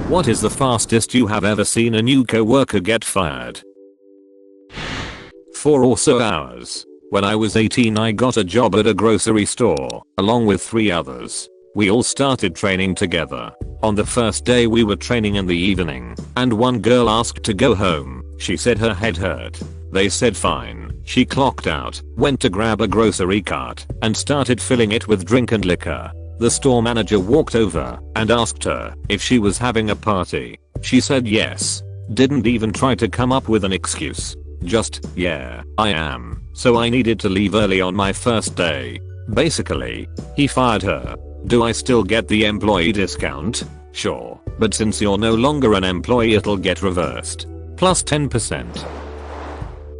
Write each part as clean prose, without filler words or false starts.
What is the fastest you have ever seen a new coworker get fired? 4 or so hours. When I was 18 I got a job at a grocery store, along with 3 others. We all started training together. On the first day we were training in the evening, and one girl asked to go home. She said her head hurt. They said fine. She clocked out, went to grab a grocery cart, and started filling it with drink and liquor. The store manager walked over and asked her if she was having a party. She said yes. Didn't even try to come up with an excuse. Just, yeah, I am. So I needed to leave early on my first day. Basically, he fired her. Do I still get the employee discount? Sure, but since you're no longer an employee it'll get reversed. Plus 10%.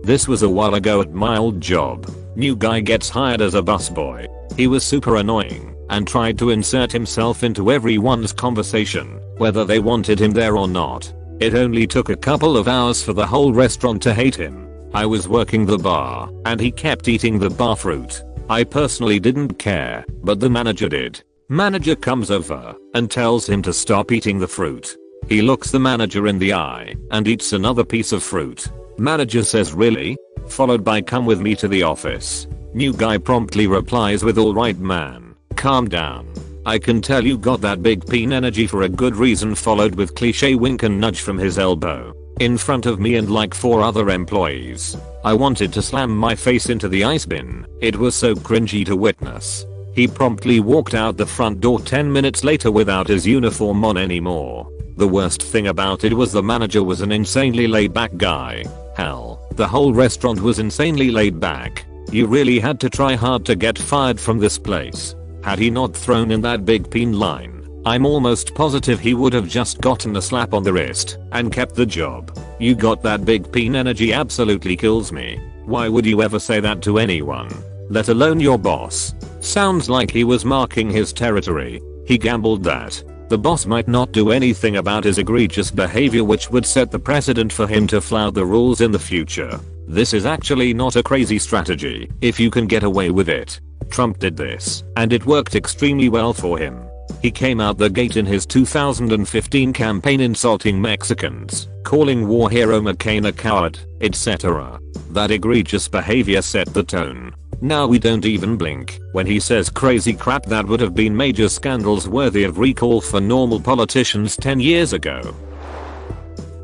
This was a while ago at my old job. New guy gets hired as a busboy. He was super annoying and tried to insert himself into everyone's conversation, whether they wanted him there or not. It only took a couple of hours for the whole restaurant to hate him. I was working the bar, and he kept eating the bar fruit. I personally didn't care, but the manager did. Manager comes over and tells him to stop eating the fruit. He looks the manager in the eye and eats another piece of fruit. Manager says really? Followed by come with me to the office. New guy promptly replies with alright man, calm down. I can tell you got that big peen energy for a good reason, followed with cliche wink and nudge from his elbow. In front of me and like 4 other employees. I wanted to slam my face into the ice bin. It was so cringy to witness. He promptly walked out the front door 10 minutes later without his uniform on anymore. The worst thing about it was the manager was an insanely laid back guy. Hell, the whole restaurant was insanely laid back. You really had to try hard to get fired from this place. Had he not thrown in that big peen line, I'm almost positive he would have just gotten a slap on the wrist and kept the job. You got that big peen energy absolutely kills me. Why would you ever say that to anyone? Let alone your boss. Sounds like he was marking his territory. He gambled that the boss might not do anything about his egregious behavior, which would set the precedent for him to flout the rules in the future. This is actually not a crazy strategy if you can get away with it. Trump did this, and it worked extremely well for him. He came out the gate in his 2015 campaign insulting Mexicans, calling war hero McCain a coward, etc. That egregious behavior set the tone. Now we don't even blink when he says crazy crap that would have been major scandals worthy of recall for normal politicians 10 years ago.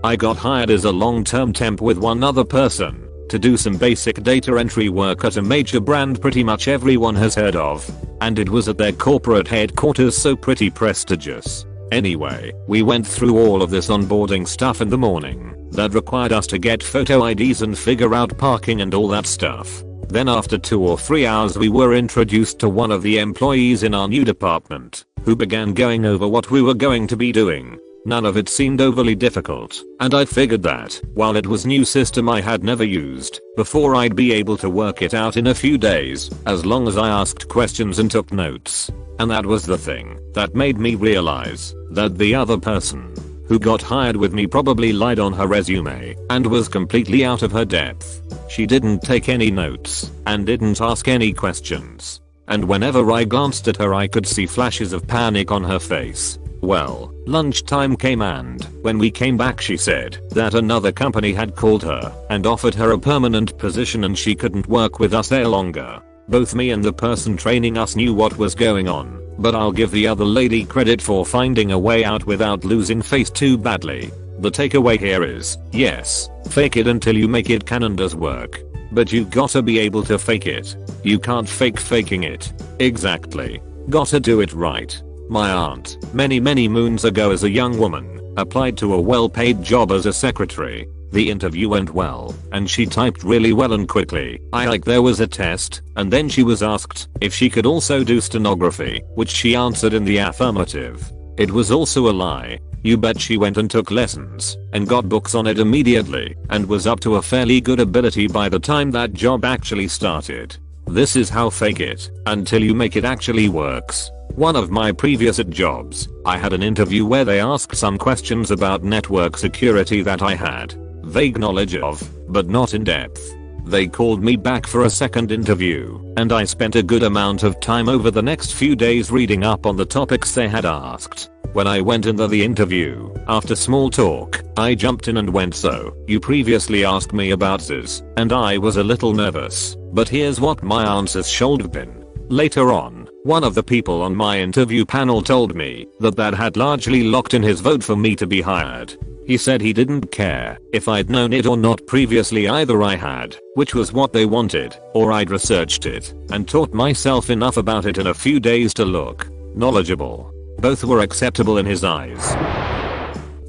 I got hired as a long-term temp with one other person to do some basic data entry work at a major brand pretty much everyone has heard of. And it was at their corporate headquarters, so pretty prestigious. Anyway, we went through all of this onboarding stuff in the morning that required us to get photo IDs and figure out parking and all that stuff. Then after 2 or 3 hours we were introduced to one of the employees in our new department, who began going over what we were going to be doing. None of it seemed overly difficult, and I figured that, while it was new system I had never used before, I'd be able to work it out in a few days, as long as I asked questions and took notes. And that was the thing that made me realize that the other person who got hired with me probably lied on her resume and was completely out of her depth. She didn't take any notes and didn't ask any questions. And whenever I glanced at her I could see flashes of panic on her face. Well, lunchtime came, and when we came back she said that another company had called her and offered her a permanent position and she couldn't work with us there longer. Both me and the person training us knew what was going on, but I'll give the other lady credit for finding a way out without losing face too badly. The takeaway here is, yes, fake it until you make it canon does work. But you gotta be able to fake it. You can't fake faking it. Exactly. Gotta do it right. My aunt, many moons ago as a young woman, applied to a well-paid job as a secretary. The interview went well, and she typed really well and quickly. There was a test, and then she was asked if she could also do stenography, which she answered in the affirmative. It was also a lie. You bet she went and took lessons, and got books on it immediately, and was up to a fairly good ability by the time that job actually started. This is how fake it, until you make it actually works. One of my previous jobs, I had an interview where they asked some questions about network security that I had vague knowledge of, but not in depth. They called me back for a second interview, and I spent a good amount of time over the next few days reading up on the topics they had asked. When I went into the interview, after small talk, I jumped in and went, "So, you previously asked me about this," and I was a little nervous, but here's what my answers should have been. Later on, one of the people on my interview panel told me that had largely locked in his vote for me to be hired. He said he didn't care if I'd known it or not previously, either I had, which was what they wanted, or I'd researched it and taught myself enough about it in a few days to look knowledgeable. Both were acceptable in his eyes.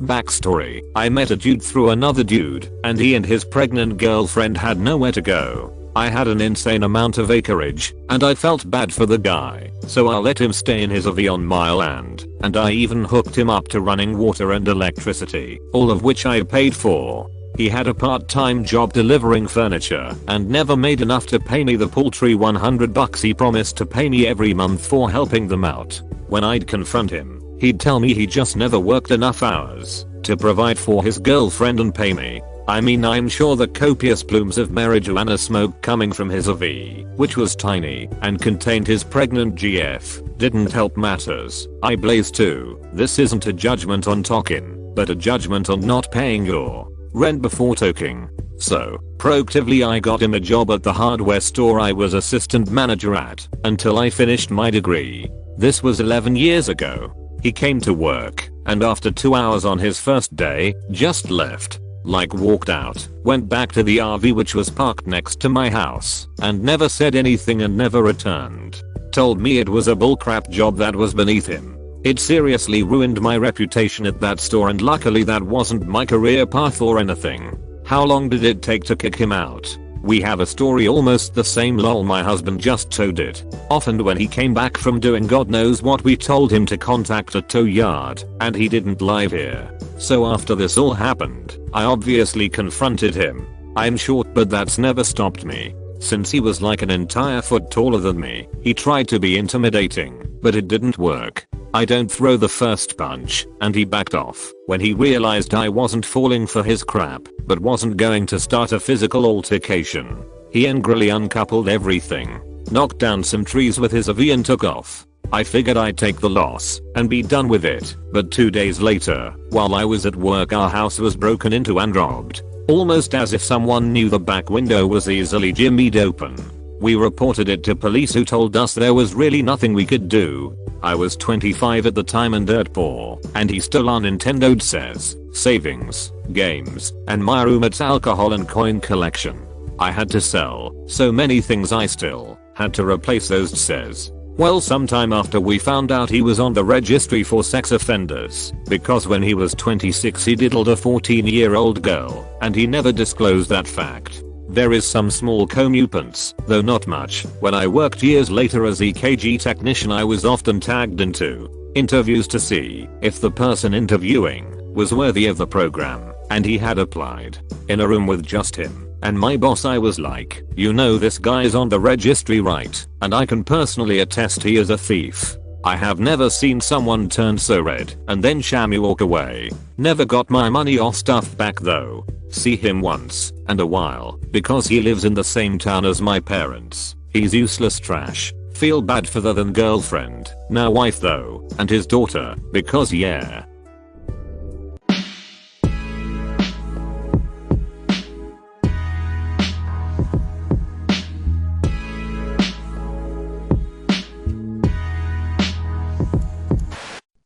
Backstory: I met a dude through another dude, and he and his pregnant girlfriend had nowhere to go. I had an insane amount of acreage, and I felt bad for the guy, so I let him stay in his RV on my land, and I even hooked him up to running water and electricity, all of which I paid for. He had a part-time job delivering furniture and never made enough to pay me the paltry $100 he promised to pay me every month for helping them out. When I'd confront him, he'd tell me he just never worked enough hours to provide for his girlfriend and pay me. I mean, I'm sure the copious plumes of marijuana smoke coming from his RV, which was tiny and contained his pregnant GF, didn't help matters. I blazed too. This isn't a judgment on talking, but a judgment on not paying your rent before talking. So, proactively I got him a job at the hardware store I was assistant manager at until I finished my degree. This was 11 years ago. He came to work, and after 2 hours on his first day, just left. Like walked out, went back to the RV which was parked next to my house, and never said anything and never returned. Told me it was a bullcrap job that was beneath him. It seriously ruined my reputation at that store, and luckily that wasn't my career path or anything. How long did it take to kick him out? We have a story almost the same, lol. My husband just towed it off, and when he came back from doing God knows what, we told him to contact a tow yard, and he didn't live here. So after this all happened, I obviously confronted him. I'm short, but that's never stopped me. Since he was like an entire foot taller than me, he tried to be intimidating, but it didn't work. I don't throw the first punch, and he backed off when he realized I wasn't falling for his crap, but wasn't going to start a physical altercation. He angrily uncoupled everything, knocked down some trees with his RV and took off. I figured I'd take the loss and be done with it, but 2 days later, while I was at work, our house was broken into and robbed. Almost as if someone knew the back window was easily jimmied open. We reported it to police, who told us there was really nothing we could do. I was 25 at the time and dirt poor, and he stole our Nintendo, says, savings, games, and my roommate's alcohol and coin collection. I had to sell so many things I still had to replace those, says. Well, sometime after we found out he was on the registry for sex offenders, because when he was 26 he diddled a 14-year-old girl, and he never disclosed that fact. There is some small comeuppance, though not much. When I worked years later as EKG technician, I was often tagged into interviews to see if the person interviewing was worthy of the program, and he had applied. In a room with just him and my boss, I was like, you know, this guy is on the registry, right? And I can personally attest he is a thief. I have never seen someone turn so red and then shammy walk away. Never got my money or stuff back though. See him once and a while because he lives in the same town as my parents. He's useless trash. Feel bad for the then girlfriend, now wife though, and his daughter, because yeah.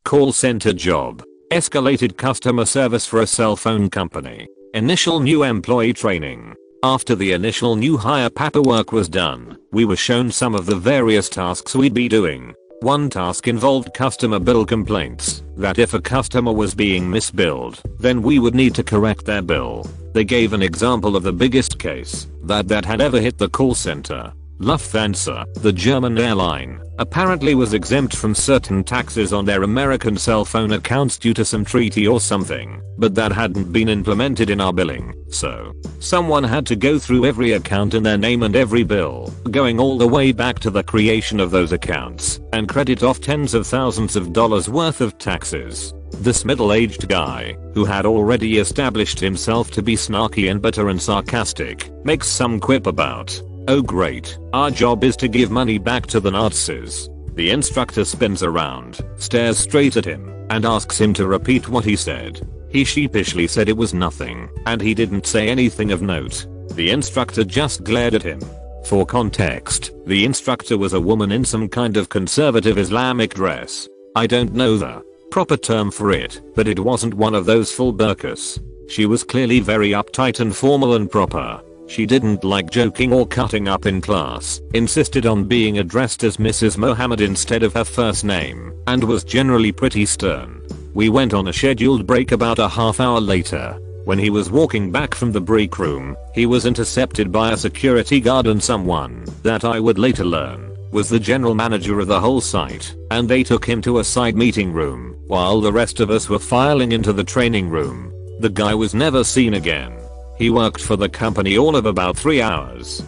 Call center job. Escalated customer service for a cell phone company. Initial new employee training. After the initial new hire paperwork was done, we were shown some of the various tasks we'd be doing. One task involved customer bill complaints, that if a customer was being misbilled, then we would need to correct their bill. They gave an example of the biggest case that had ever hit the call center. Lufthansa, the German airline, apparently was exempt from certain taxes on their American cell phone accounts due to some treaty or something, but that hadn't been implemented in our billing, so someone had to go through every account in their name and every bill, going all the way back to the creation of those accounts, and credit off tens of thousands of dollars worth of taxes. This middle-aged guy, who had already established himself to be snarky and bitter and sarcastic, makes some quip about, "Oh great, our job is to give money back to the Nazis." The instructor spins around, stares straight at him, and asks him to repeat what he said. He sheepishly said it was nothing, and he didn't say anything of note. The instructor just glared at him. For context, the instructor was a woman in some kind of conservative Islamic dress. I don't know the proper term for it, but it wasn't one of those full burqas. She was clearly very uptight and formal and proper. She didn't like joking or cutting up in class, insisted on being addressed as Mrs. Mohammed instead of her first name, and was generally pretty stern. We went on a scheduled break about a half hour later. When he was walking back from the break room, he was intercepted by a security guard and someone that I would later learn was the general manager of the whole site, and they took him to a side meeting room while the rest of us were filing into the training room. The guy was never seen again. He worked for the company all of about 3 hours.